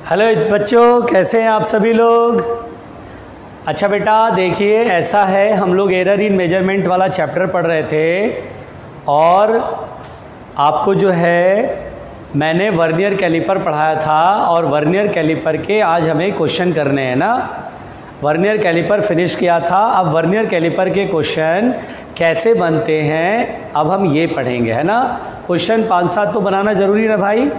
Hello बच्चों, कैसे हैं आप सभी लोग। अच्छा बेटा देखिए, ऐसा है हम लोग एरर इन मेजरमेंट वाला चैप्टर पढ़ रहे थे और आपको जो है मैंने वर्नियर कैलिपर पढ़ाया था और वर्नियर कैलिपर के आज हमें क्वेश्चन करने हैं ना। वर्नियर कैलिपर फिनिश किया था, अब वर्नियर कैलिपर के क्वेश्चन कैसे बनते हैं अब हम ये पढ़ेंगे, है ना। क्वेश्चन 5-7 तो बनाना ज़रूरी ना भाई,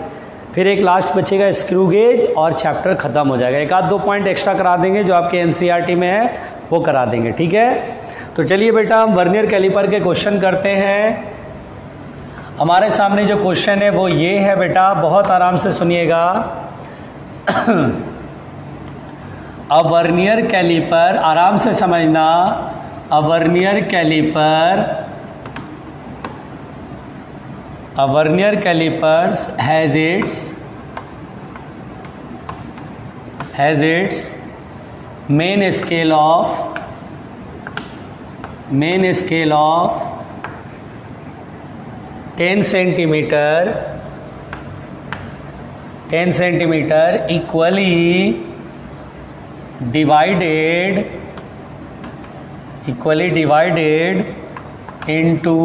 फिर एक लास्ट बचेगा स्क्रू गेज और चैप्टर ख़त्म हो जाएगा। 1-2 पॉइंट एक्स्ट्रा करा देंगे जो आपके एनसीईआरटी में है वो करा देंगे, ठीक है। तो चलिए बेटा हम वर्नियर कैलिपर के क्वेश्चन करते हैं। हमारे सामने जो क्वेश्चन है वो ये है बेटा, बहुत आराम से सुनिएगा। अ वर्नियर कैलिपर, आराम से समझना। A vernier caliper, a vernier calipers has its main scale of 10 centimeter equally divided into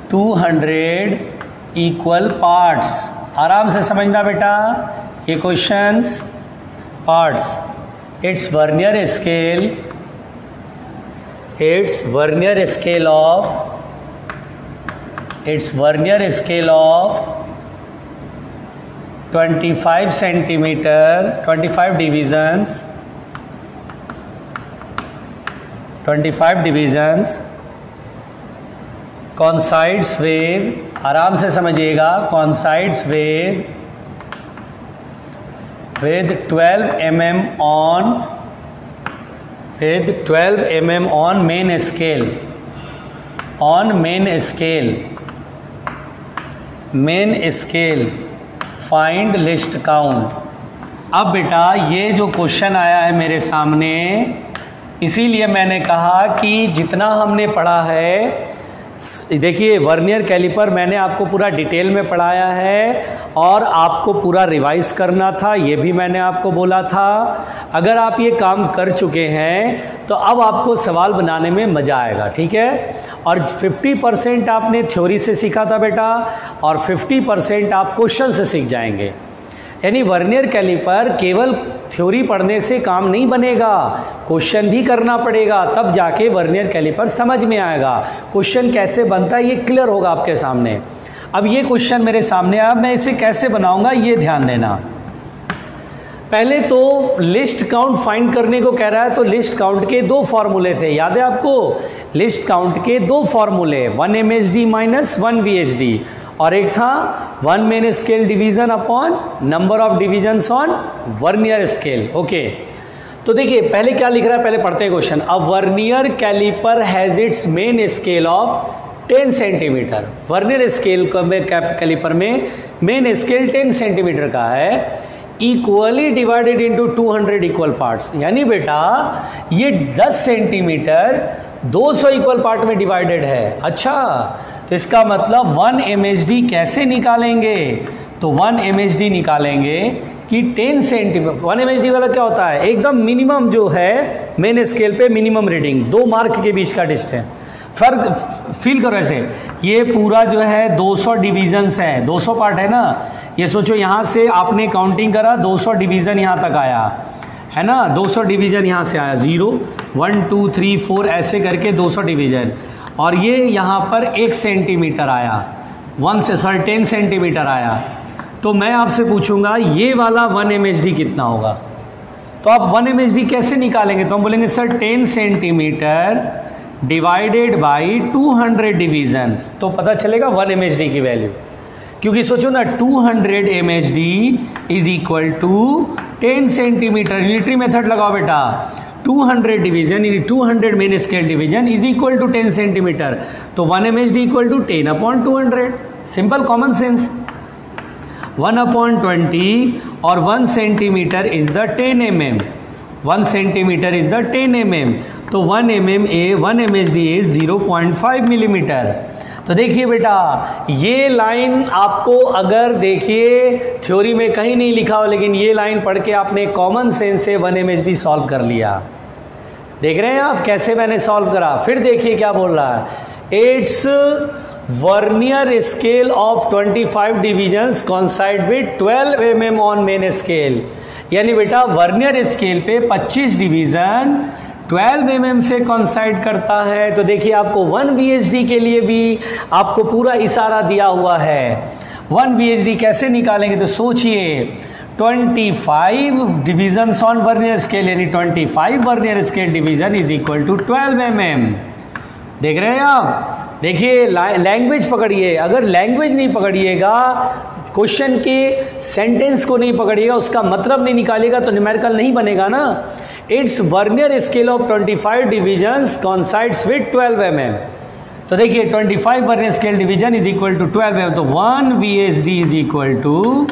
200 equal parts. आराम से समझना बेटा ये questions. Parts, it's vernier scale of 25 centimetre, 25 divisions coincides with, आराम से समझिएगा, coincides with 12 mm on main scale, find list count। अब बेटा ये जो क्वेश्चन आया है मेरे सामने, इसीलिए मैंने कहा कि जितना हमने पढ़ा है, देखिए वर्नियर कैलिपर मैंने आपको पूरा डिटेल में पढ़ाया है और आपको पूरा रिवाइज करना था, ये भी मैंने आपको बोला था। अगर आप ये काम कर चुके हैं तो अब आपको सवाल बनाने में मज़ा आएगा, ठीक है। और 50% आपने थ्योरी से सीखा था बेटा और 50% आप क्वेश्चन से सीख जाएंगे। यानी वर्नियर कैलिपर केवल थ्योरी पढ़ने से काम नहीं बनेगा, क्वेश्चन भी करना पड़ेगा, तब जाके वर्नियर कैलिपर समझ में आएगा। क्वेश्चन कैसे बनता है ये क्लियर होगा आपके सामने। अब ये क्वेश्चन मेरे सामने, अब मैं इसे कैसे बनाऊंगा ये ध्यान देना। पहले तो लिस्ट काउंट फाइंड करने को कह रहा है, तो लिस्ट काउंट के 2 फॉर्मूले थे, याद है आपको। लिस्ट काउंट के 2 फॉर्मूले, 1 MHD माइनस 1 VHD, और एक था 1 main scale division upon number of divisions on vernier scale. Okay, तो देखिए पहले क्या लिख रहा है, पहले पढ़ते हैं question. A vernier caliper has its main scale of 10 centimetre. Vernier scale caliper में मेन स्केल 10 सेंटीमीटर का है, equally divided into 200 equal parts. यानी बेटा ये 10 सेंटीमीटर 200 इक्वल पार्ट में डिवाइडेड है। अच्छा, तो इसका मतलब 1 MHD कैसे निकालेंगे, तो 1 MHD निकालेंगे कि 10 सेंटीमीटर। 1 MHD वाला क्या होता है, एकदम मिनिमम जो है मेन स्केल पे मिनिमम रीडिंग, 2 मार्क के बीच का डिस्टेंस। फर्क फील करो ऐसे, ये पूरा जो है 200 डिवीजन्स है, 200 पार्ट है ना। ये सोचो यहाँ से आपने काउंटिंग करा, 200 डिवीज़न यहाँ तक आया है ना, 200 डिवीज़न यहाँ से आया, 0 1 2 3 4 ऐसे करके 200 डिवीज़न, और ये यहाँ पर 1 सेंटीमीटर आया, 10 सेंटीमीटर आया। तो मैं आपसे पूछूंगा ये वाला 1 MHD कितना होगा, तो आप 1 MHD कैसे निकालेंगे, तो हम बोलेंगे sir 10 centimetre divided by 200 divisions, तो पता चलेगा 1 MHD की वैल्यू। क्योंकि सोचो ना 200 MHD इज इक्वल टू 10 सेंटीमीटर। यूनिटरी मेथड लगाओ बेटा, 200 division 200 main scale division is equal to 10 centimetre, तो 1 MHD equal to 10 upon 200। Simple common sense. 1 upon 20 और 1 centimetre is the 10 mm, 1 centimetre is the 10 mm, तो 1 MHD is 0.5 millimetre. तो देखिए बेटा, ये लाइन आपको अगर देखिए थ्योरी में कहीं नहीं लिखा हो, लेकिन ये लाइन पढ़ के आपने कॉमन सेंस से 1 MHD सॉल्व कर लिया। देख रहे हैं आप कैसे मैंने सॉल्व करा। फिर देखिए क्या बोल रहा है, it's vernier scale of 25 divisions coincide with 12 mm on main scale. यानी बेटा वर्नियर स्केल पे 25 डिवीजन 12 mm से कोइंसाइड करता है। तो देखिए आपको 1 VHD के लिए भी आपको पूरा इशारा दिया हुआ है। 1 VHD कैसे निकालेंगे, तो सोचिए 25 डिविजन्स ऑन वर्नियर स्केल, यानी 25 vernier scale division is equal to 12 mm। देख रहे हैं आप। देखिए लैंग्वेज पकड़िए, अगर लैंग्वेज नहीं पकड़िएगा, क्वेश्चन के सेंटेंस को नहीं पकड़िएगा, उसका मतलब नहीं निकालिएगा, तो न्यूमेरिकल नहीं बनेगा ना। It's vernier scale of 25 divisions coincides with 12 mm। तो देखिए 25 vernier scale division is equal to 12 mm, तो 1 VHD is equal to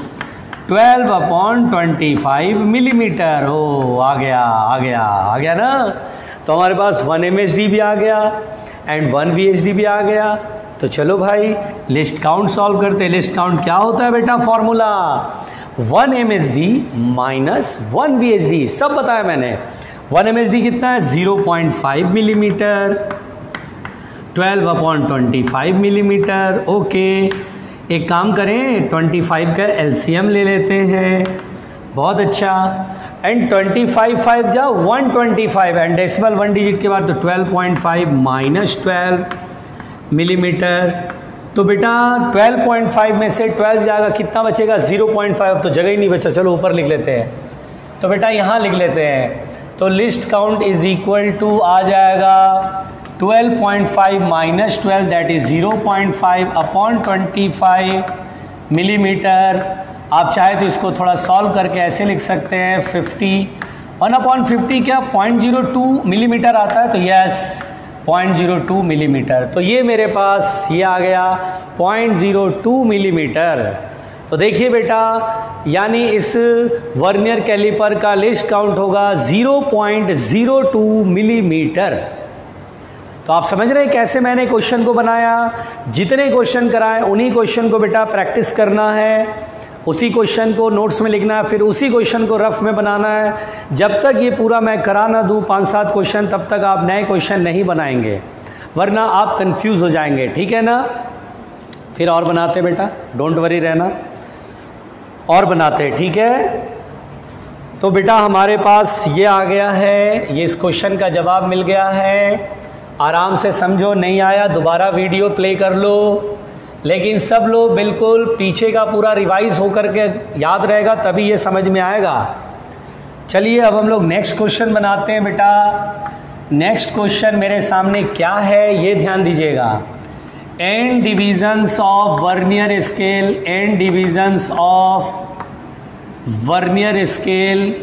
12/25 millimetre. ओ आ गया ना। तो हमारे पास 1 MHD भी आ गया एंड 1 VHD भी आ गया। तो चलो भाई लिस्ट काउंट सॉल्व करते हैं। लिस्ट काउंट क्या होता है बेटा, फॉर्मूला 1 MHD माइनस 1 VHD, सब बताया मैंने। 1 MHD कितना है, 0.5 मिलीमीटर, 12/25 मिलीमीटर। ओके, एक काम करें, 25 का LCM ले लेते हैं। बहुत अच्छा। एंड 25 जा 125 एंड डेसिमल 1 डिजिट के बाद तो 12.5 माइनस 12 मिलीमीटर। तो बेटा 12.5 में से 12 जाएगा, कितना बचेगा, 0.5। तो जगह ही नहीं बचा, चलो ऊपर लिख लेते हैं। तो बेटा यहाँ लिख लेते हैं। तो least count is equal to आ जाएगा 12.5 माइनस 12, दैट इज 0.5/25 मिलीमीटर। आप चाहे तो इसको थोड़ा सॉल्व करके ऐसे लिख सकते हैं 50 1/50 क्या 0.02 मिलीमीटर आता है, तो यस 0.02 मिलीमीटर। तो ये मेरे पास ये आ गया 0.02 मिलीमीटर। तो देखिए बेटा, यानी इस वर्नियर कैलिपर का लिस्ट काउंट होगा 0.02 मिलीमीटर। तो आप समझ रहे हैं कैसे मैंने क्वेश्चन को बनाया। जितने क्वेश्चन कराए उन्हीं क्वेश्चन को बेटा प्रैक्टिस करना है, उसी क्वेश्चन को नोट्स में लिखना है, फिर उसी क्वेश्चन को रफ में बनाना है। जब तक ये पूरा मैं करा ना दूँ 5-7 क्वेश्चन, तब तक आप नए क्वेश्चन नहीं बनाएंगे, वरना आप कंफ्यूज हो जाएंगे। ठीक है ना। फिर और बनाते बेटा, डोंट वरी रहना, और बनाते। ठीक है। तो बेटा हमारे पास ये आ गया है, ये इस क्वेश्चन का जवाब मिल गया है। आराम से समझो, नहीं आया दोबारा वीडियो प्ले कर लो, लेकिन सब लोग बिल्कुल पीछे का पूरा रिवाइज होकर के याद रहेगा, तभी ये समझ में आएगा। चलिए अब हम लोग नेक्स्ट क्वेश्चन बनाते हैं बेटा। नेक्स्ट क्वेश्चन मेरे सामने क्या है ये ध्यान दीजिएगा। n divisions of vernier scale, n divisions of vernier scale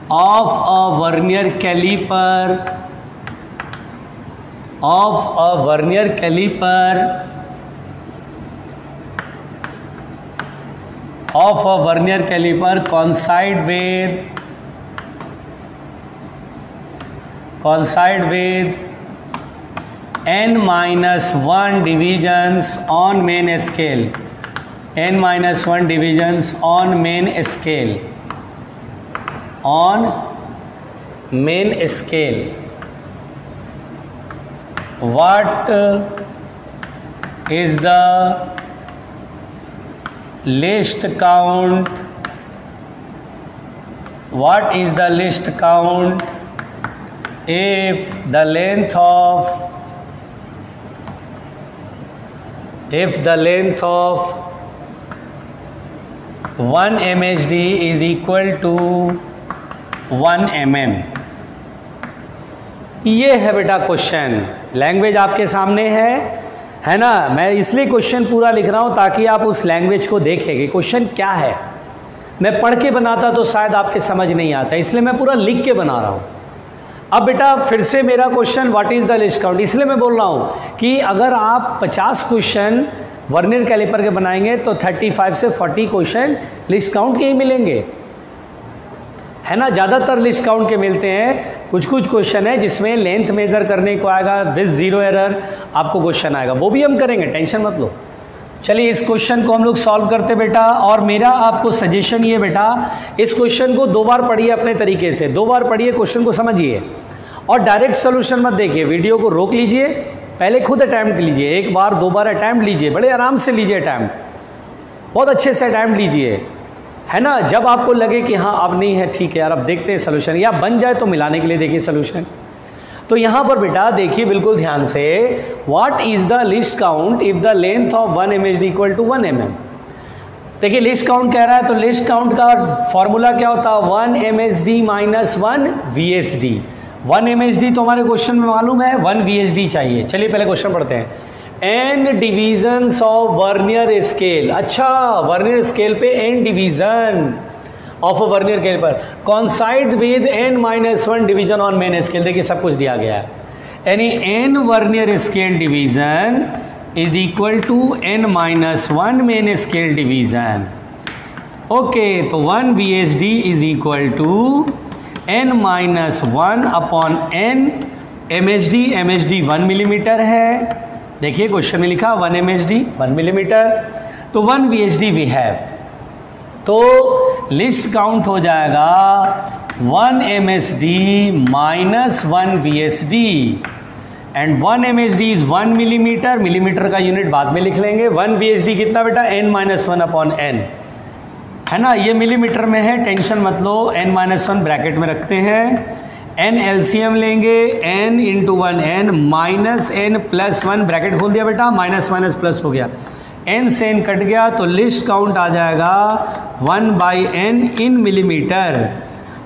of a vernier caliper coincide with n-1 divisions on main scale, n-1 divisions on main scale, what is the list count if the length of 1 MHD is equal to 1 mm। ये है बेटा question. Language आपके सामने है ना। मैं इसलिए question पूरा लिख रहा हूँ ताकि आप उस लैंग्वेज को देखें कि क्वेश्चन क्या है। मैं पढ़ के बनाता तो शायद आपके समझ नहीं आता, इसलिए मैं पूरा लिख के बना रहा हूँ। अब बेटा फिर से मेरा question what is the least count, इसलिए मैं बोल रहा हूँ कि अगर आप 50 क्वेश्चन वर्नियर कैलिपर के बनाएंगे तो 35 से 40 क्वेश्चन लिस्ट काउंट के ही मिलेंगे, है ना। ज़्यादातर लिस्ट काउंट के मिलते हैं। कुछ कुछ क्वेश्चन है जिसमें लेंथ मेजर करने को आएगा विद जीरो एरर, आपको क्वेश्चन आएगा, वो भी हम करेंगे, टेंशन मत लो। चलिए इस क्वेश्चन को हम लोग सॉल्व करते बेटा। और मेरा आपको सजेशन ये बेटा, इस क्वेश्चन को 2 बार पढ़िए अपने तरीके से, 2 बार पढ़िए, क्वेश्चन को समझिए और डायरेक्ट सोल्यूशन मत देखिए, वीडियो को रोक लीजिए, पहले खुद अटैम्प्ट लीजिए, 1 बार 2 बार अटैम्प्ट लीजिए, बड़े आराम से लीजिए अटैम्प्ट, बहुत अच्छे से अटैम्प्ट लीजिए, है ना। जब आपको लगे कि हाँ अब नहीं है, ठीक है यार अब देखते हैं सोल्यूशन, या बन जाए तो मिलाने के लिए देखिए सोल्यूशन। तो यहाँ पर बेटा देखिए बिल्कुल ध्यान से, what is the least count if the length of 1 MHD equal to 1 mm। देखिए लिस्ट काउंट कह रहा है, तो लिस्ट काउंट का फॉर्मूला क्या होता है, 1 MHD माइनस 1 VSD। 1 MHD तो हमारे क्वेश्चन में मालूम है, 1 VSD चाहिए। चलिए पहले क्वेश्चन पढ़ते हैं। n divisions of vernier scale, अच्छा वर्नियर स्केल पे n division of a vernier caliper coincide with n-1 division on main scale. देखिए सब कुछ दिया गया है, यानी n vernier scale division is equal to n-1 main scale division. Okay, तो 1 VSD is equal to n-1 upon n MHD। MHD 1 millimetre है, देखिए क्वेश्चन में लिखा 1 MHD 1 मिलीमीटर, तो 1 VSD वी हैव, तो लिस्ट काउंट हो जाएगा 1 MSD minus 1 VSD and 1 MHD is 1 millimetre, millimetre का यूनिट बाद में लिख लेंगे। 1 VSD कितना बेटा, n-1 अपॉन n, है ना, ये मिलीमीटर में है, टेंशन मत लो, n-1 ब्रैकेट में रखते हैं, n LCM लेंगे, n into 1 n minus n plus 1 bracket खोल दिया बेटा, माइनस माइनस प्लस हो गया, n से n कट गया, तो लिस्ट काउंट आ जाएगा 1/n इन मिलीमीटर,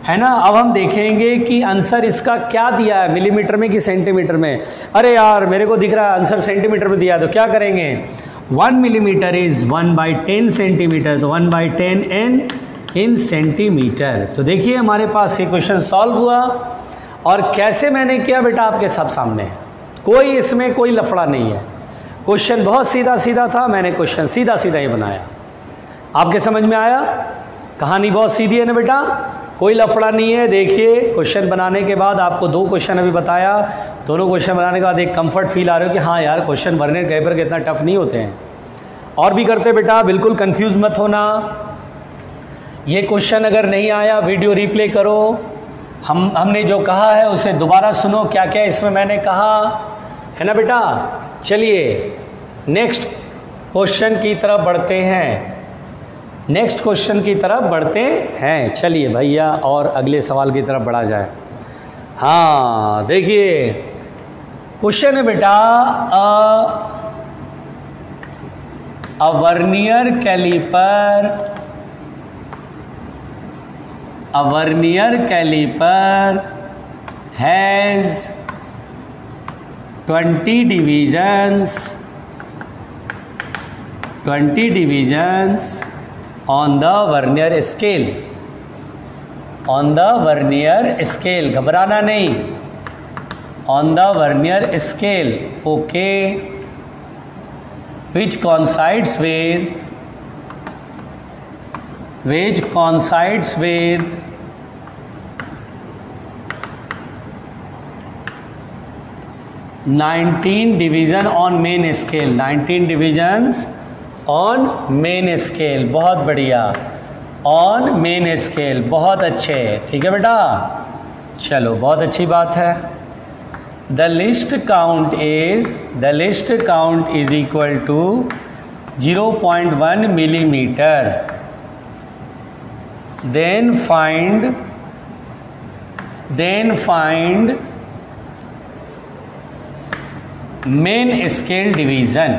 है ना। अब हम देखेंगे कि आंसर इसका क्या दिया है, मिलीमीटर में कि सेंटीमीटर में। अरे यार मेरे को दिख रहा है आंसर सेंटीमीटर में दिया है, तो क्या करेंगे, 1 मिलीमीटर इज 1/10 सेंटीमीटर, तो 1/10 n इन सेंटीमीटर। तो देखिए हमारे पास ये क्वेश्चन सॉल्व हुआ, और कैसे मैंने किया बेटा आपके सब सामने, कोई इसमें कोई लफड़ा नहीं है, क्वेश्चन बहुत सीधा सीधा था, मैंने क्वेश्चन सीधा सीधा ही बनाया। आपके समझ में आया, कहानी बहुत सीधी है ना बेटा, कोई लफड़ा नहीं है। देखिए क्वेश्चन बनाने के बाद आपको 2 क्वेश्चन अभी बताया, दोनों क्वेश्चन बनाने के बाद एक कंफर्ट फील आ रहा हो कि हाँ यार क्वेश्चन वर्नियर कैलिपर के इतना टफ नहीं होते हैं, और भी करते बेटा, बिल्कुल कंफ्यूज मत होना। ये क्वेश्चन अगर नहीं आया वीडियो रिप्ले करो, हमने जो कहा है उसे दोबारा सुनो, क्या क्या इसमें मैंने कहा, है ना बेटा। चलिए नेक्स्ट क्वेश्चन की तरफ बढ़ते हैं, नेक्स्ट क्वेश्चन की तरफ बढ़ते हैं। चलिए भैया और अगले सवाल की तरफ बढ़ा जाए। हाँ देखिए क्वेश्चन है बेटा, a vernier caliper has 20 divisions on the vernier scale, घबराना नहीं, on the vernier scale, okay, which coincides with 19 division on main scale, 19 divisions on main scale, बहुत बढ़िया, on main scale, बहुत अच्छे, ठीक है बेटा। चलो बहुत अच्छी बात है। The list count is equal to 0.1 millimeter. Then find main scale division.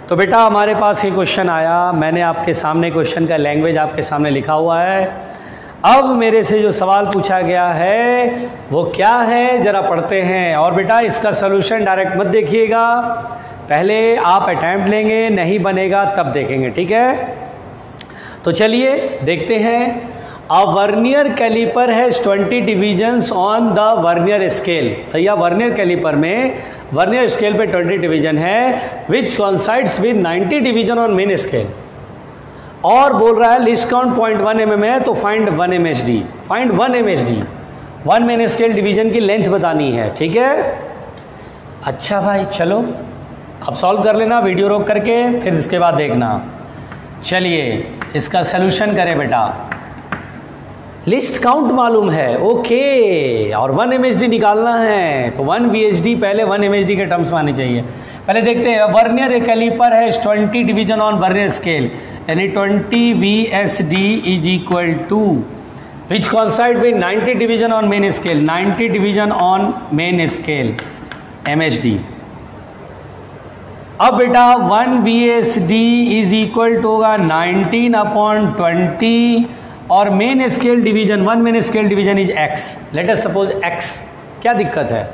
तो बेटा हमारे पास ये क्वेश्चन आया, मैंने आपके सामने क्वेश्चन का लैंग्वेज आपके सामने लिखा हुआ है। अब मेरे से जो सवाल पूछा गया है वो क्या है, ज़रा पढ़ते हैं। और बेटा इसका सलूशन डायरेक्ट मत देखिएगा, पहले आप अटैम्प्ट लेंगे, नहीं बनेगा तब देखेंगे, ठीक है। तो चलिए देखते हैं। A vernier caliper has 20 divisions on the vernier scale. भैया वर्नियर कैलिपर में वर्नियर स्केल पे 20 डिवीजन है, which coincides with 90 division on main scale. और बोल रहा है लिस्ट काउंट 0.1 mm है तो find 1 MSD, find 1 MSD, 1 main scale division की लेंथ बतानी है, ठीक है। अच्छा भाई चलो अब सॉल्व कर लेना वीडियो रोक करके, फिर इसके बाद देखना। चलिए इसका सलूशन करें बेटा। लिस्ट काउंट मालूम है, ओके, और 1 MSD निकालना है तो 1 VSD पहले 1 MSD के टर्म्स में आनी चाहिए। पहले देखते हैं, वर्नियर कैलिपर है 20 डिवीजन ऑन वर्नियर स्केल, यानी 20 VSD is equal to which coincide with 90 division on main scale, 90 division on main scale MSD। अब बेटा 1 VSD इज इक्वल टू होगा 19/20 और main scale division, 1 main scale division is x, let us suppose x। क्या दिक्कत है,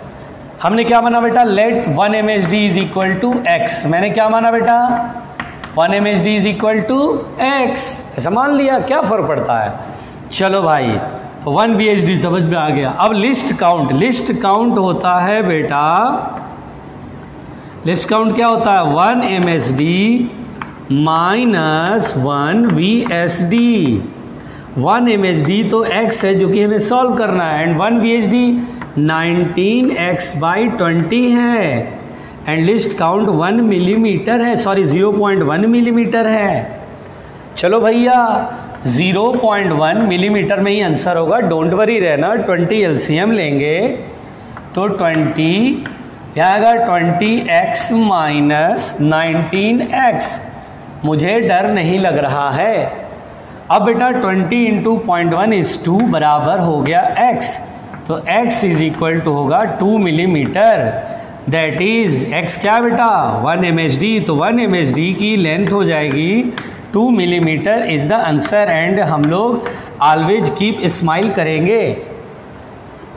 हमने क्या माना बेटा, let 1 MSD is equal to x। मैंने क्या माना बेटा, 1 MSD is equal to x, ऐसा मान लिया, क्या फर्क पड़ता है। चलो भाई तो 1 VSD समझ में आ गया। अब लिस्ट काउंट, लिस्ट काउंट होता है बेटा, लिस्ट काउंट क्या होता है, 1 MSD माइनस 1 VSD। 1 MSD तो x है जो कि हमें सॉल्व करना है, एंड 1 VSD 19x/20 है, एंड लिस्ट काउंट 1 मिलीमीटर है, सॉरी 0.1 मिलीमीटर है। चलो भैया 0.1 मिलीमीटर में ही आंसर होगा, डोंट वरी रहना। 20 LCM लेंगे तो 20 यहाँ आएगा 20x माइनस 19x, मुझे डर नहीं लग रहा है। अब बेटा 20 × 0.1 इज 2 बराबर हो गया x, तो x इज इक्वल टू होगा 2 मिलीमीटर, दैट इज x क्या बेटा 1 MSD, तो 1 MSD की लेंथ हो जाएगी 2 millimetre is the answer. And हम लोग ऑलवेज कीप स्माइल करेंगे,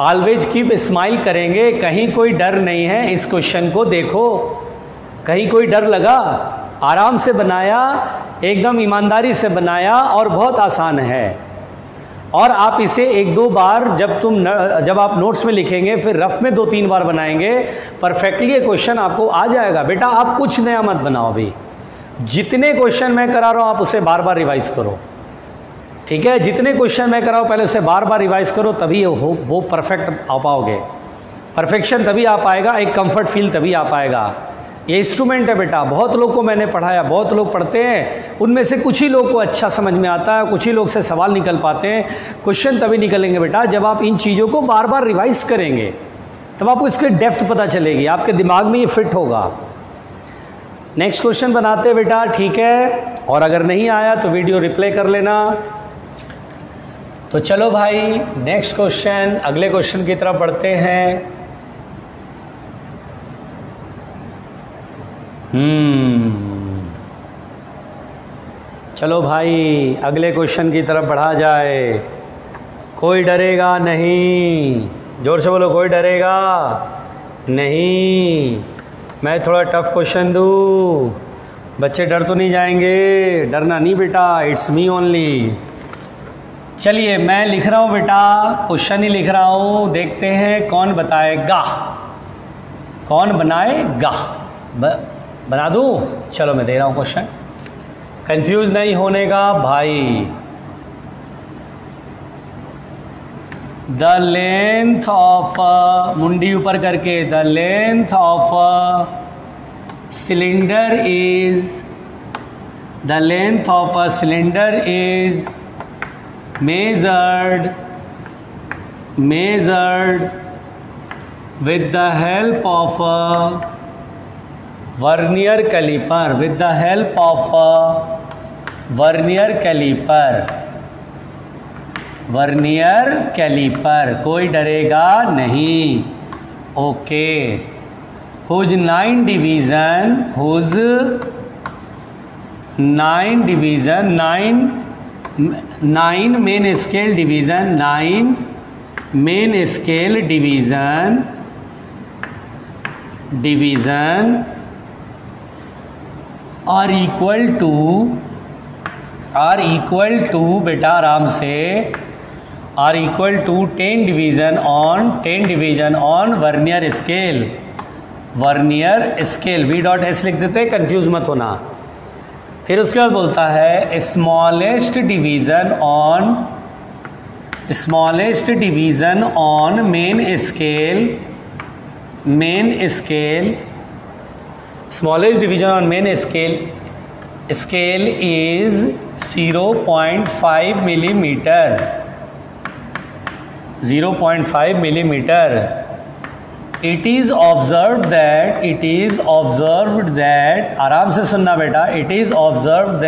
ऑलवेज कीप स्माइल करेंगे, कहीं कोई डर नहीं है। इस क्वेश्चन को देखो, कहीं कोई डर लगा, आराम से बनाया, एकदम ईमानदारी से बनाया और बहुत आसान है। और आप इसे 1-2 बार जब आप नोट्स में लिखेंगे, फिर रफ में 2-3 बार बनाएंगे, परफेक्टली ये क्वेश्चन आपको आ जाएगा। बेटा आप कुछ नया मत बनाओ, अभी जितने क्वेश्चन मैं करा रहा हूँ आप उसे बार बार रिवाइज करो, ठीक है। जितने क्वेश्चन मैं कराऊँ पहले उसे बार बार रिवाइज करो, तभी वो परफेक्ट आ पाओगे, परफेक्शन तभी आ पाएगा, एक कंफर्ट फील तभी आ पाएगा। ये इंस्ट्रूमेंट है बेटा, बहुत लोग को मैंने पढ़ाया, बहुत लोग पढ़ते हैं, उनमें से कुछ ही लोग को अच्छा समझ में आता है, कुछ ही लोग से सवाल निकल पाते हैं। क्वेश्चन तभी निकलेंगे बेटा जब आप इन चीज़ों को बार बार रिवाइज करेंगे, तब आपको इसकी डेप्थ पता चलेगी, आपके दिमाग में ये फिट होगा। नेक्स्ट क्वेश्चन बनाते हैं बेटा, ठीक है, और अगर नहीं आया तो वीडियो रिप्ले कर लेना। तो चलो भाई नेक्स्ट क्वेश्चन, अगले क्वेश्चन की तरफ बढ़ते हैं। चलो भाई अगले क्वेश्चन की तरफ बढ़ा जाए। कोई डरेगा नहीं, जोर से बोलो, कोई डरेगा नहीं। मैं थोड़ा टफ क्वेश्चन दूँ, बच्चे डर तो नहीं जाएंगे, डरना नहीं बेटा, इट्स मी ओनली। चलिए मैं लिख रहा हूँ बेटा, क्वेश्चन ही लिख रहा हूँ, देखते हैं कौन बताएगा, कौन बनाएगा। बना दूँ, चलो मैं दे रहा हूँ क्वेश्चन, कंफ्यूज नहीं होने का भाई। द लेंथ ऑफ, मुंडी ऊपर करके, the length of cylinder is, the length of a cylinder is measured with the help of a vernier caliper, with the help of a vernier caliper, vernier caliper, कोई डरेगा नहीं, okay. Whose 9 division, whose 9 division, 9 main scale division, 9 main scale division are equal to बेटा आराम से, are equal to 10 division on vernier scale, V dot S लिख देते, confuse मत होना। फिर उसके बाद बोलता है smallest division on main scale, smallest division on main scale is 0.5 millimetre, 0.5 millimetre. It is observed that आराम से सुनना बेटा, it is observed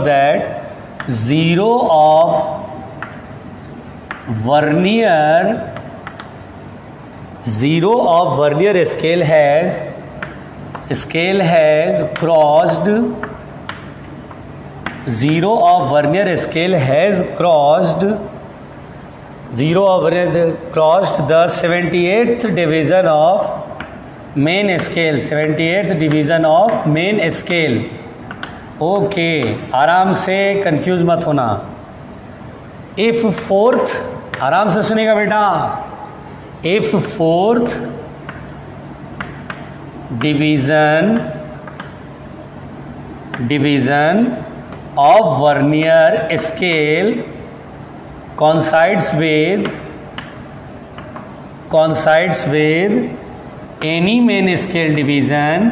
that zero of vernier scale has crossed, zero of vernier scale has crossed the 78th division of main scale, 78th division of main scale। Okay, आराम से confuse मत होना। If fourth, आराम से सुनेगा बेटा, if fourth division of vernier scale coincides with any main scale division,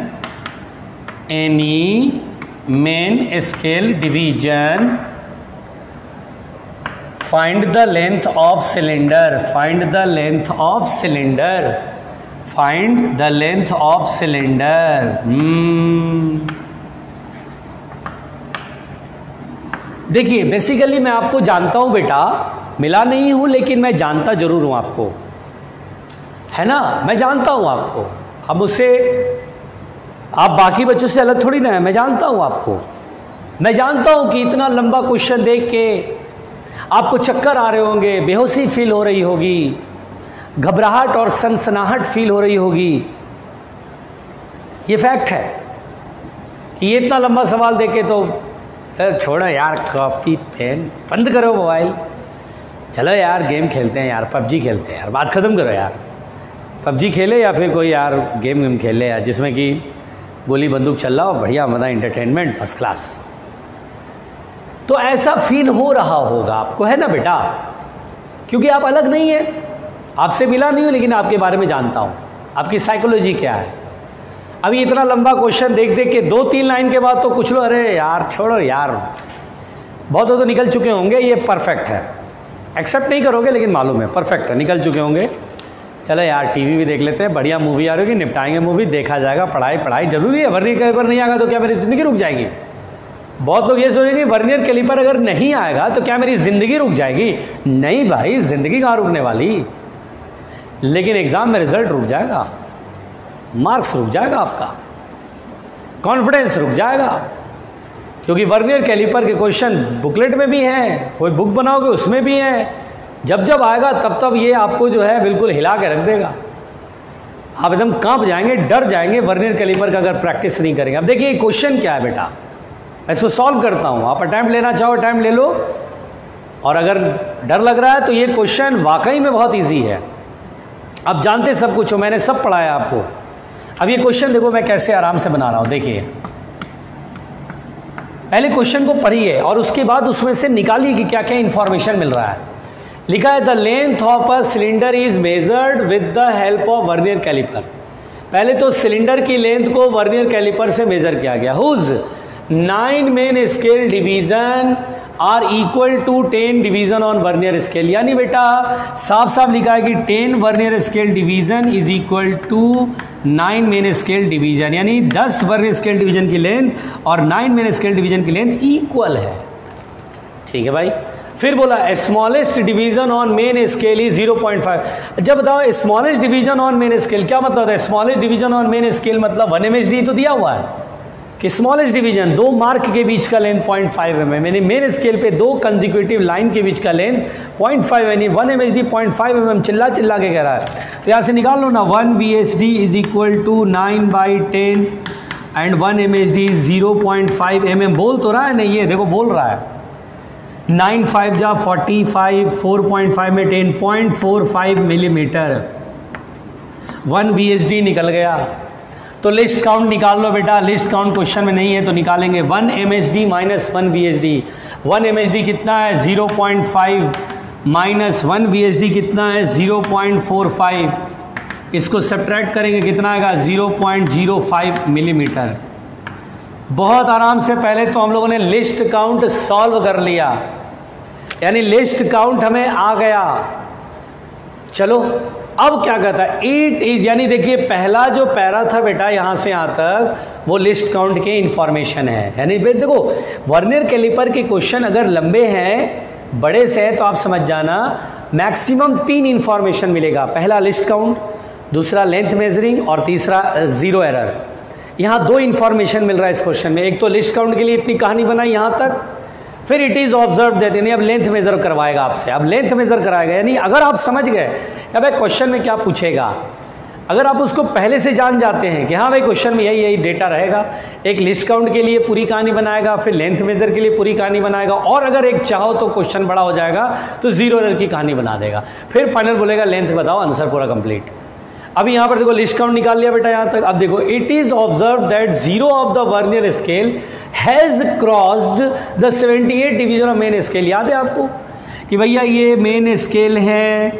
find the length of cylinder, देखिए basically मैं आपको जानता हूं बेटा, मिला नहीं हूं लेकिन मैं जानता जरूर हूं आपको, है ना, मैं जानता हूं आपको। अब उससे आप बाकी बच्चों से अलग थोड़ी ना है, मैं जानता हूं आपको। मैं जानता हूं कि इतना लंबा क्वेश्चन देख के आपको चक्कर आ रहे होंगे, बेहोशी फील हो रही होगी, घबराहट और सनसनाहट फील हो रही होगी। ये फैक्ट है कि ये इतना लंबा सवाल देके तो छोड़ो यार, कॉपी पेन बंद करो, मोबाइल, चलो यार गेम खेलते हैं यार, पबजी खेलते हैं यार, बात ख़त्म करो यार, पबजी खेले या फिर कोई यार गेम खेले यार जिसमें कि गोली बंदूक चल रहा हो, बढ़िया मज़ा, इंटरटेनमेंट फर्स्ट क्लास। तो ऐसा फील हो रहा होगा आपको, है ना बेटा, क्योंकि आप अलग नहीं है, आपसे मिला नहीं हो लेकिन आपके बारे में जानता हूँ, आपकी साइकोलॉजी क्या है। अभी इतना लंबा क्वेश्चन देख के 2-3 लाइन के बाद तो कुछ लोग अरे यार छोड़ो यार, बहुत तो निकल चुके होंगे, ये परफेक्ट है, एक्सेप्ट नहीं करोगे लेकिन मालूम है परफेक्ट है, निकल चुके होंगे। चलो यार टीवी भी देख लेते हैं, बढ़िया मूवी आ रही होगी, निपटाएंगे मूवी, देखा जाएगा। पढ़ाई जरूरी है, वर्नियर कैलिपर नहीं आएगा तो क्या मेरी ज़िंदगी रुक जाएगी? बहुत लोग ये सोचेंगे वर्नियर कैलिपर अगर नहीं आएगा तो क्या मेरी ज़िंदगी रुक जाएगी? नहीं भाई, ज़िंदगी कहाँ रुकने वाली, लेकिन एग्ज़ाम में रिजल्ट रुक जाएगा, मार्क्स रुक जाएगा, आपका कॉन्फिडेंस रुक जाएगा, क्योंकि वर्नियर कैलिपर के क्वेश्चन बुकलेट में भी हैं, कोई बुक बनाओगे उसमें भी हैं, जब आएगा तब ये आपको जो है बिल्कुल हिला के रख देगा, आप एकदम कांप जाएंगे, डर जाएंगे वर्नियर कैलिपर का अगर प्रैक्टिस नहीं करेंगे। अब देखिए क्वेश्चन क्या है बेटा, मैं इसको सॉल्व करता हूँ, आप अटैम्प्ट लेना चाहो अटैम्प्ट ले लो, और अगर डर लग रहा है तो ये क्वेश्चन वाकई में बहुत ईजी है, आप जानते सब कुछ हो, मैंने सब पढ़ाया आपको। अब ये क्वेश्चन देखो मैं कैसे आराम से बना रहा हूँ, देखिए पहले क्वेश्चन को पढ़िए और उसके बाद उसमें से निकालिए कि क्या क्या इंफॉर्मेशन मिल रहा है। लिखा है the length of a cylinder is measured with the help of vernier caliper. पहले तो सिलेंडर की लेंथ को वर्नियर कैलिपर से मेजर किया गया, whose 9 main scale division are equal to 10 division on vernier scale. यानी बेटा साफ साफ लिखा है कि 10 vernier scale division is equal to 9 main scale division, यानी 10 वर्नियर स्केल डिवीजन की लेंथ और 9 मेन स्केल डिवीजन की लेंथ इक्वल है। ठीक है भाई, फिर बोला smallest division on main scale is 0.5। जब बताओ smallest division on main scale क्या मतलब है? Smallest division on main scale मतलब 1 mHd तो दिया हुआ है कि स्मॉलेस्ट डिवीजन 2 मार्क के बीच का लेंथ 0.5 mm, यानी मेन स्केल पे 2 कंजिक्यूटिव लाइन के बीच का लेंथ 0.5, यानी 1 mHd 0.5 mm चिल्ला के कह रहा है। तो यहाँ से निकाल लो ना, 1 VHD is equal to 9/10 and 1 mHd 0.5 mm। बोल तो रहा है नहीं, ये देखो बोल रहा है, 9 5 जा 45, 4.5 में 10, 0.45 मिलीमीटर 1 VHD निकल गया। तो लिस्ट काउंट निकाल लो बेटा, लिस्ट काउंट क्वेश्चन में नहीं है तो निकालेंगे। 1 MHD माइनस 1 VHD, 1 MHD कितना है 0.5 माइनस 1 VHD कितना है 0.45, इसको सब्ट्रैक्ट करेंगे कितना आएगा 0.05 मिलीमीटर। बहुत आराम से पहले तो हम लोगों ने लिस्ट काउंट सॉल्व कर लिया, यानी लिस्ट काउंट हमें आ गया। चलो अब क्या कहता है, इट इज, यानी देखिए पहला जो पैरा था बेटा यहाँ से यहाँ तक वो लिस्ट काउंट के इंफॉर्मेशन है। यानी देखो वर्नियर कैलिपर के क्वेश्चन अगर लंबे हैं, बड़े से हैं, तो आप समझ जाना मैक्सिमम 3 इंफॉर्मेशन मिलेगा। पहला लिस्ट काउंट, दूसरा लेंथ मेजरिंग और तीसरा जीरो एरर। यहाँ 2 इंफॉर्मेशन मिल रहा है इस क्वेश्चन में। एक तो लिस्ट काउंट के लिए इतनी कहानी बनाई यहाँ तक, फिर इट इज़ ऑब्जर्व देते नहीं, अब लेंथ मेजर करवाएगा आपसे, अब लेंथ मेजर कराएगा। यानी अगर आप समझ गए अब क्वेश्चन में क्या पूछेगा, अगर आप उसको पहले से जान जाते हैं कि हाँ भाई क्वेश्चन में यही डेटा रहेगा, एक लिस्ट काउंट के लिए पूरी कहानी बनाएगा, फिर लेंथ मेजर के लिए पूरी कहानी बनाएगा, और अगर एक चाहो तो क्वेश्चन बड़ा हो जाएगा तो जीरो एरर की कहानी बना देगा, फिर फाइनल बोलेगा लेंथ बताओ, आंसर पूरा कंप्लीट। अभी यहाँ पर देखो लिस्ट काउंट निकाल लिया बेटा यहाँ तक। अब देखो it is observe that zero of the vernier scale has crossed the 78 division of main scale. याद है आपको कि भैया ये मेन स्केल है,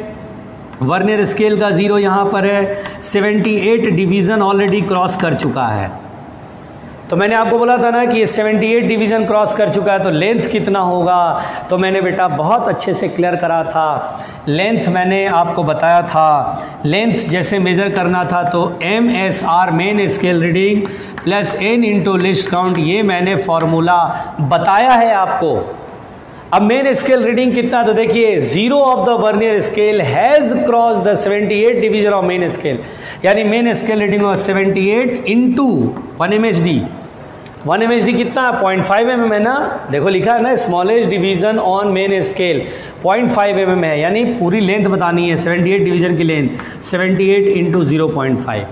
वर्नियर स्केल का जीरो यहाँ पर है, 78 डिवीजन ऑलरेडी क्रॉस कर चुका है। तो मैंने आपको बोला था ना कि ये 78 डिवीज़न क्रॉस कर चुका है तो लेंथ कितना होगा, तो मैंने बेटा बहुत अच्छे से क्लियर करा था। लेंथ मैंने आपको बताया था, लेंथ जैसे मेज़र करना था तो MSR main scale reading plus n into list count, ये मैंने फॉर्मूला बताया है आपको। अब मेन स्केल रीडिंग कितना, तो देखिए zero of the vernier scale has cross the 78 division of main scale, यानी main scale reading of 78 into 1 MHD। 1 MHD कितना है 0.5 mm है ना, देखो लिखा है ना smallest division on main scale 0.5 mm है, यानी पूरी लेंथ बतानी है 78 डिवीजन की लेंथ, 78 इंटू 0.5।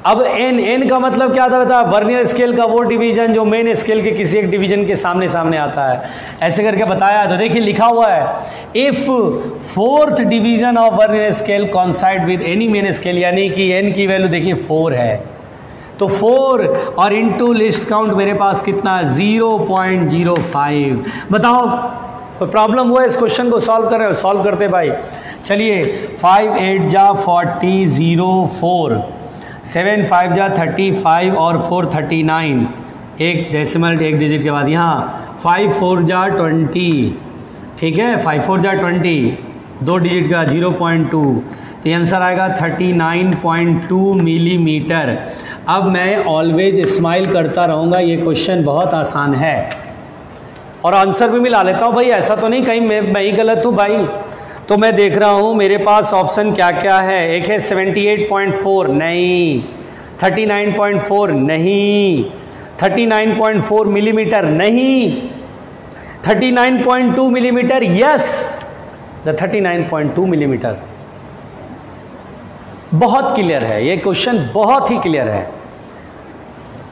अब n का मतलब क्या था बता, वर्नियर स्केल का वो डिवीजन जो मेन स्केल के किसी एक डिवीजन के सामने सामने आता है, ऐसे करके बताया। तो देखिए लिखा हुआ है if 4th division of vernier scale कॉन्साइड with any main scale, यानी कि n की वैल्यू देखिए 4 है, तो 4 और इंटू लिस्ट काउंट मेरे पास कितना 0.05। बताओ कोई प्रॉब्लम हुआ इस क्वेश्चन को सॉल्व कर रहे हो, सॉल्व करते भाई। चलिए 5 8 जा 40 0 4 7 5 जा 35 और 4 39, एक डेसिमल एक डिजिट के बाद यहाँ 5 4 जा 20, ठीक है 5 4 जा 20, 2 डिजिट का 0.2, तो ये आंसर आएगा 39.2 मिलीमीटर। अब मैं ऑलवेज स्माइल करता रहूँगा, ये क्वेश्चन बहुत आसान है और आंसर भी मिला लेता हूँ भाई, ऐसा तो नहीं कहीं मैं ही गलत हूँ भाई। तो मैं देख रहा हूँ मेरे पास ऑप्शन क्या क्या है, एक है 78.4 नहीं, 39.4 नहीं, 39.4 मिलीमीटर नहीं, 39.2 मिलीमीटर यस, द 39.2 मिलीमीटर। बहुत क्लियर है ये क्वेश्चन, बहुत ही क्लियर है।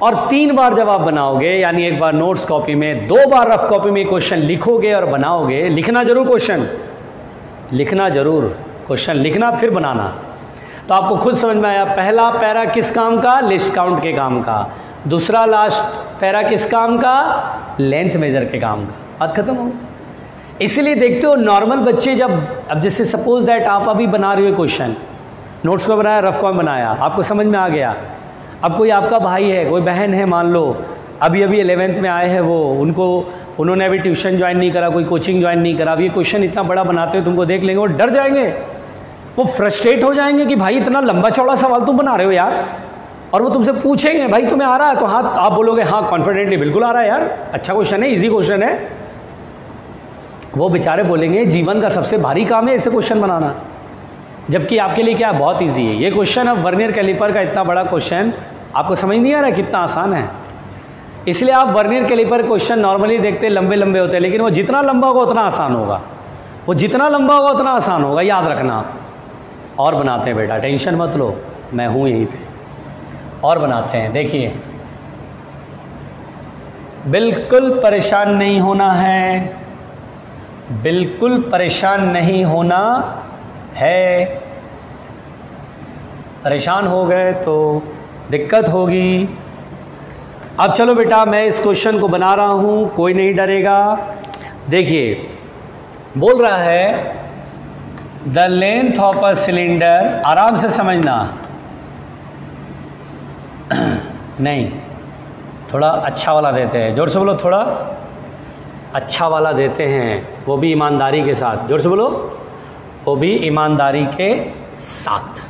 और 3 बार जब आप बनाओगे, यानी एक बार नोट्स कॉपी में, 2 बार रफ कॉपी में क्वेश्चन लिखोगे और बनाओगे, लिखना जरूर क्वेश्चन, लिखना जरूर क्वेश्चन, लिखना फिर बनाना, तो आपको खुद समझ में आया पहला पैरा किस काम का, लिस्ट काउंट के काम का, दूसरा लास्ट पैरा किस काम का, लेंथ मेजर के काम का, बात खत्म हो। इसीलिए देखते हो नॉर्मल बच्चे जब, अब जैसे सपोज दैट आप अभी बना रहे हो क्वेश्चन, नोट्स को बनाया, रफ कॉपी बनाया, आपको समझ में आ गया। अब कोई आपका भाई है, कोई बहन है, मान लो अभी 11th में आए हैं वो, उन्होंने अभी ट्यूशन ज्वाइन नहीं करा, कोई कोचिंग ज्वाइन नहीं करा, अब ये क्वेश्चन इतना बड़ा बनाते हो, तुमको देख लेंगे वो डर जाएंगे, वो फ्रस्ट्रेट हो जाएंगे कि भाई इतना लंबा चौड़ा सवाल तुम बना रहे हो यार, और वो तुमसे पूछेंगे भाई तुम्हें आ रहा है, तो हाँ आप बोलोगे हाँ कॉन्फिडेंटली बिल्कुल आ रहा है यार, अच्छा क्वेश्चन है, ईजी क्वेश्चन है। वो बेचारे बोलेंगे जीवन का सबसे भारी काम है ऐसे क्वेश्चन बनाना, जबकि आपके लिए क्या बहुत ईजी है ये क्वेश्चन। अब वर्नियर कैलिपर का इतना बड़ा क्वेश्चन आपको समझ नहीं आ रहा है कितना आसान है, इसलिए आप वर्नियर कैलिपर क्वेश्चन नॉर्मली देखते लंबे लंबे होते हैं, लेकिन वो जितना लंबा होगा उतना आसान होगा, वो जितना लंबा होगा उतना आसान होगा, याद रखना। और बनाते हैं बेटा, टेंशन मत लो, मैं हूँ यहीं पे, और बनाते हैं। देखिए बिल्कुल परेशान नहीं होना है, बिल्कुल परेशान नहीं होना है, परेशान हो गए तो दिक्कत होगी। अब चलो बेटा मैं इस क्वेश्चन को बना रहा हूँ, कोई नहीं डरेगा। देखिए बोल रहा है the length of a cylinder, आराम से समझना, नहीं थोड़ा अच्छा वाला देते हैं, जोर से बोलो, थोड़ा अच्छा वाला देते हैं, वो भी ईमानदारी के साथ, जोर से बोलो, वो भी ईमानदारी के साथ।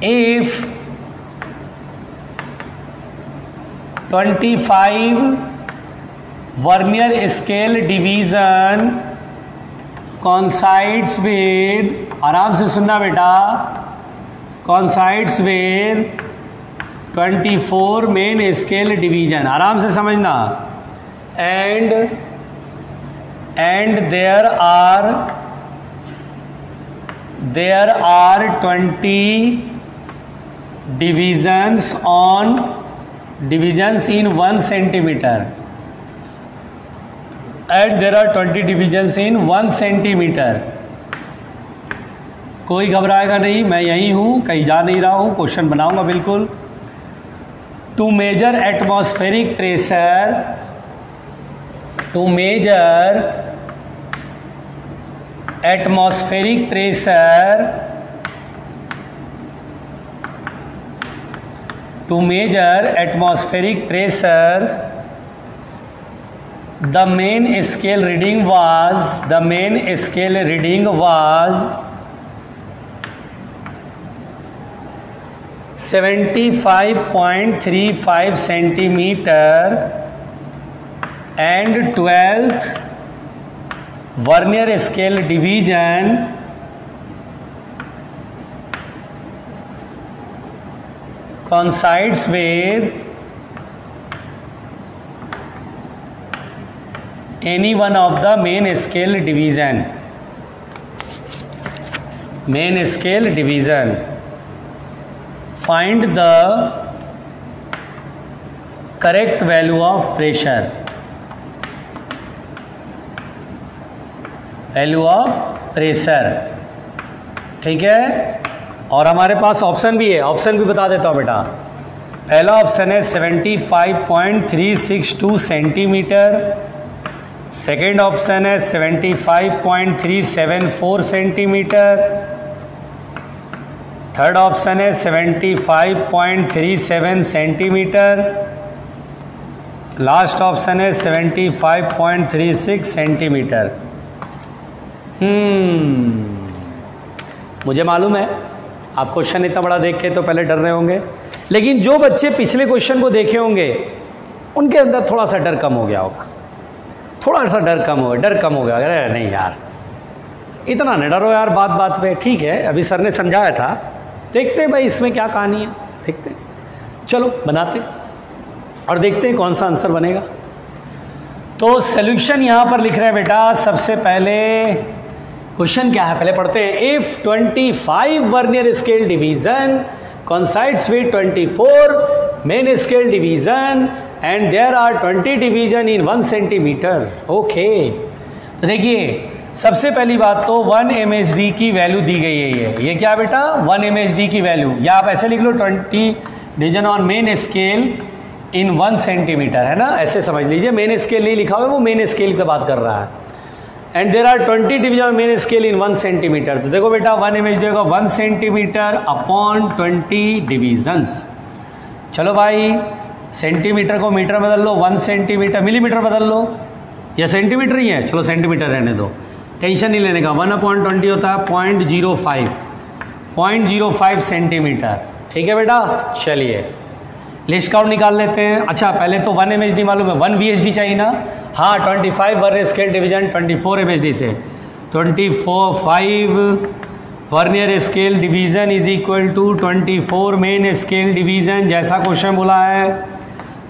If 25 vernier scale division coincides with, आराम से सुनना बेटा, coincides with 24 main scale division, आराम से समझना, and there are 20 divisions in 1 centimeter, and there are 20 divisions in 1 centimeter। कोई घबराएगा नहीं, मैं यही हूँ, कहीं जा नहीं रहा हूँ, क्वेश्चन बनाऊंगा बिल्कुल। To measure atmospheric pressure, to measure atmospheric pressure, to measure atmospheric pressure, the main scale reading was 75.35 centimeter, and 12th vernier scale division coincides with any one of the main scale division, find the correct value of pressure, ठीक है। और हमारे पास option भी है, option भी बता देता हूँ बेटा। पहला ऑप्शन है 75.362 सेंटीमीटर, सेकेंड ऑप्शन है 75.374 सेंटीमीटर, थर्ड ऑप्शन है 75.37 सेंटीमीटर, लास्ट ऑप्शन है 75.36 सेंटीमीटर। मुझे मालूम है आप क्वेश्चन इतना बड़ा देख के तो पहले डर रहे होंगे, लेकिन जो बच्चे पिछले क्वेश्चन को देखे होंगे उनके अंदर थोड़ा सा डर कम हो गया होगा, थोड़ा सा डर कम हो गया। अरे नहीं यार, इतना न डरो यार बात बात पे, ठीक है अभी सर ने समझाया था, देखते हैं भाई इसमें क्या कहानी है, देखते हैं, चलो बनाते और देखते हैं कौन सा आंसर बनेगा। तो सॉल्यूशन यहाँ पर लिख रहे हैं बेटा। सबसे पहले क्वेश्चन क्या है पहले पढ़ते हैं। If 25 vernier scale division coincides with 24 main scale division and there are 20 division in 1 centimeter, okay. तो देखिए सबसे पहली बात तो 1 mhd की वैल्यू दी गई है, ये क्या बेटा 1 mhd की वैल्यू, या आप ऐसे लिख लो 20 division on main scale in 1 centimetre, है ना, ऐसे समझ लीजिए। मेन स्केल नहीं लिखा हुआ है, वो मेन स्केल की बात कर रहा है। And there are 20 division main scale in 1 centimetre. तो देखो बेटा 1 mhd होगा 1 सेंटीमीटर अपॉन 20 डिवीजन्स। चलो भाई सेंटीमीटर को मीटर बदल लो, 1 सेंटीमीटर मिलीमीटर बदल लो, या सेंटीमीटर ही है, चलो सेंटीमीटर रहने दो, टेंशन नहीं लेने का। 1/20 होता है 0.05 सेंटीमीटर, ठीक है बेटा। चलिए लिस्ट काउंट निकाल लेते हैं। अच्छा पहले तो 1 mhd मालूम है, 1 vhd चाहिए ना, हाँ 25 वर्नियर स्केल डिवीजन 24 mhd से 25 vernier scale division is equal to 24 main scale division, जैसा क्वेश्चन बोला है।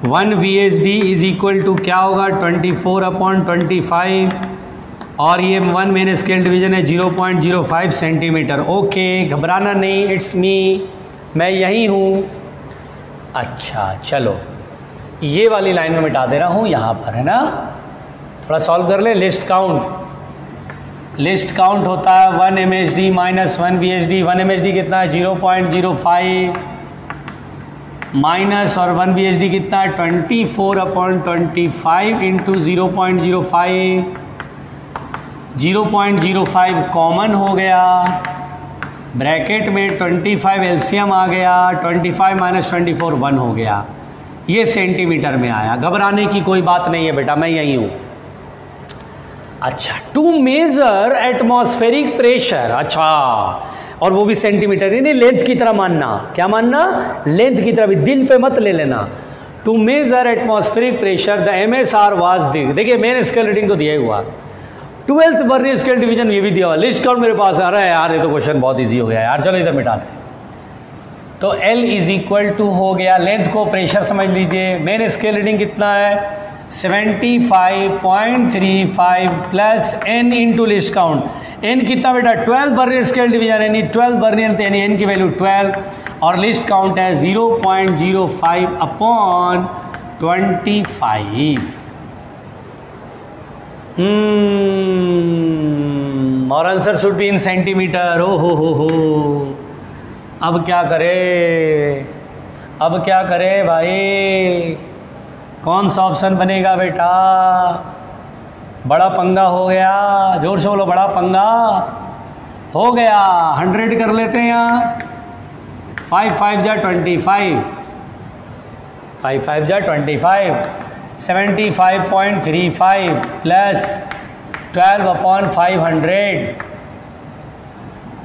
1 vhd इज इक्वल टू क्या होगा 24/25, और ये 1 मेन स्केल डिवीजन है 0.05 सेंटीमीटर। ओके घबराना नहीं, इट्स मी, मैं यही हूँ। अच्छा चलो ये वाली लाइन में मिटा दे रहा हूँ यहाँ पर, है ना, थोड़ा सॉल्व कर ले। लिस्ट काउंट लिस्ट काउंट होता है 1 MHD माइनस 1 VHD। 1 MHD कितना है 0.05 माइनस और 1 VHD कितना है 24/25 इंटू 0.05। 0.05 कॉमन हो गया, ब्रैकेट में 25 एलसीएम आ गया, 25 माइनस 24 1 हो गया। ये सेंटीमीटर में आया। घबराने की कोई बात नहीं है बेटा, मैं यही हूँ। अच्छा, टू मेजर एटमॉस्फेरिक प्रेशर, अच्छा, और वो भी सेंटीमीटर, नहीं लेंथ की तरह मानना। क्या मानना? लेंथ की तरह, भी दिल पे मत ले लेना। To measure atmospheric pressure the MSR was दी। देखिए मेन स्केल रीडिंग तो दिया ही हुआ, 12th वर्नियर स्केल डिवीजन ये भी दिया हुआ। लिस्ट काउंट मेरे पास आ रहा है यार, ये तो क्वेश्चन बहुत इजी हो गया यार, चलो इधर मिटा दें। तो L इज इक्वल टू हो गया, लेंथ को प्रेशर समझ लीजिए। मेन स्केल रीडिंग कितना है 75.35 plus n into list count. n कितना बेटा 12 वर्नियर स्केल डिवीजन, यानी 12 वर्नियर, यानी n की वैल्यू 12 और लिस्ट काउंट है 0.05/25। और answer should be in centimetre. ओ हो। अब क्या करे, अब क्या करे भाई, कौन सा ऑप्शन बनेगा बेटा? बड़ा पंगा हो गया, जोर से बोलो, बड़ा पंगा हो गया। 100 कर लेते हैं यहाँ, 5 5 जा 25, 5 5 जा 25, 75.35 प्लस 12/500।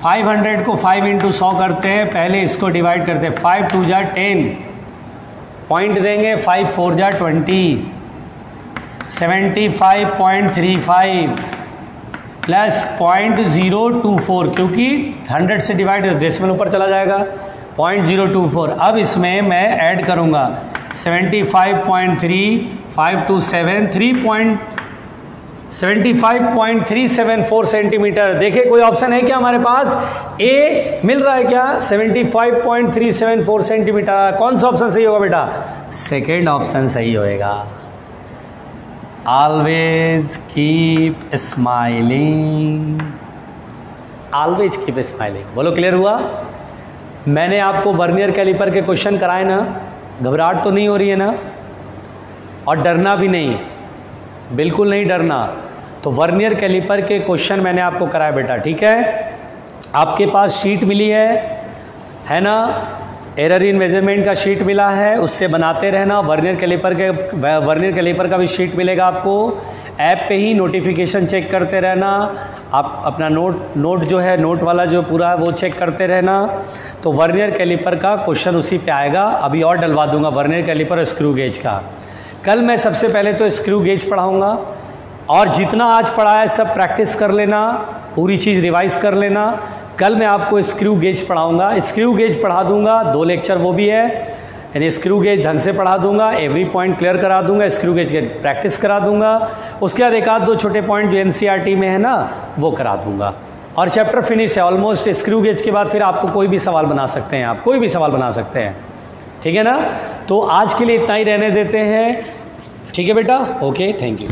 500 को 5 इंटू 100 करते हैं, पहले इसको डिवाइड करते हैं। 5 2 जा 10, पॉइंट देंगे, 5 4 जा 20, 75.35 प्लस 0.024, क्योंकि 100 से डिवाइड डेसिमल ऊपर चला जाएगा, 0.024। अब इसमें मैं ऐड करूँगा 75.3 5 2 7 75.374 सेंटीमीटर। देखिए कोई ऑप्शन है क्या हमारे पास? ए मिल रहा है क्या? 75.374 सेंटीमीटर। कौन सा ऑप्शन सही होगा बेटा? सेकेंड ऑप्शन सही होएगा। Always keep smiling, always keep smiling. बोलो क्लियर हुआ? मैंने आपको वर्नियर कैलिपर के क्वेश्चन कराए ना, घबराहट तो नहीं हो रही है ना? और डरना भी नहीं, बिल्कुल नहीं डरना। तो वर्नियर कैलिपर के क्वेश्चन मैंने आपको कराया बेटा, ठीक है? आपके पास शीट मिली है ना? एरर इन मेजरमेंट का शीट मिला है, उससे बनाते रहना। वर्नियर कैलिपर का भी शीट मिलेगा आपको। ऐप पे ही नोटिफिकेशन चेक करते रहना। आप अपना नोट जो है, नोट वाला जो पूरा है वो चेक करते रहना। तो वर्नियर कैलिपर का क्वेश्चन उसी पे आएगा। अभी और डलवा दूंगा वर्नियर कैलिपर और स्क्रू गेज का। कल मैं सबसे पहले तो स्क्रू गेज पढ़ाऊँगा, और जितना आज पढ़ा है सब प्रैक्टिस कर लेना, पूरी चीज़ रिवाइज़ कर लेना। कल मैं आपको स्क्रू गेज पढ़ाऊँगा, स्क्रू गेज पढ़ा दूँगा, 2 लेक्चर वो भी है, यानी स्क्रू गेज ढंग से पढ़ा दूँगा, एवरी पॉइंट क्लियर करा दूँगा, स्क्रू गेज के प्रैक्टिस करा दूँगा। उसके बाद 1-2 छोटे पॉइंट जो NCERT में है ना वो करा दूँगा, और चैप्टर फिनिश है ऑलमोस्ट। स्क्रू गेज के बाद फिर आपको कोई भी सवाल बना सकते हैं, आप कोई भी सवाल बना सकते हैं, ठीक है ना? तो आज के लिए इतना ही रहने देते हैं, ठीक है बेटा? Okay, thank you.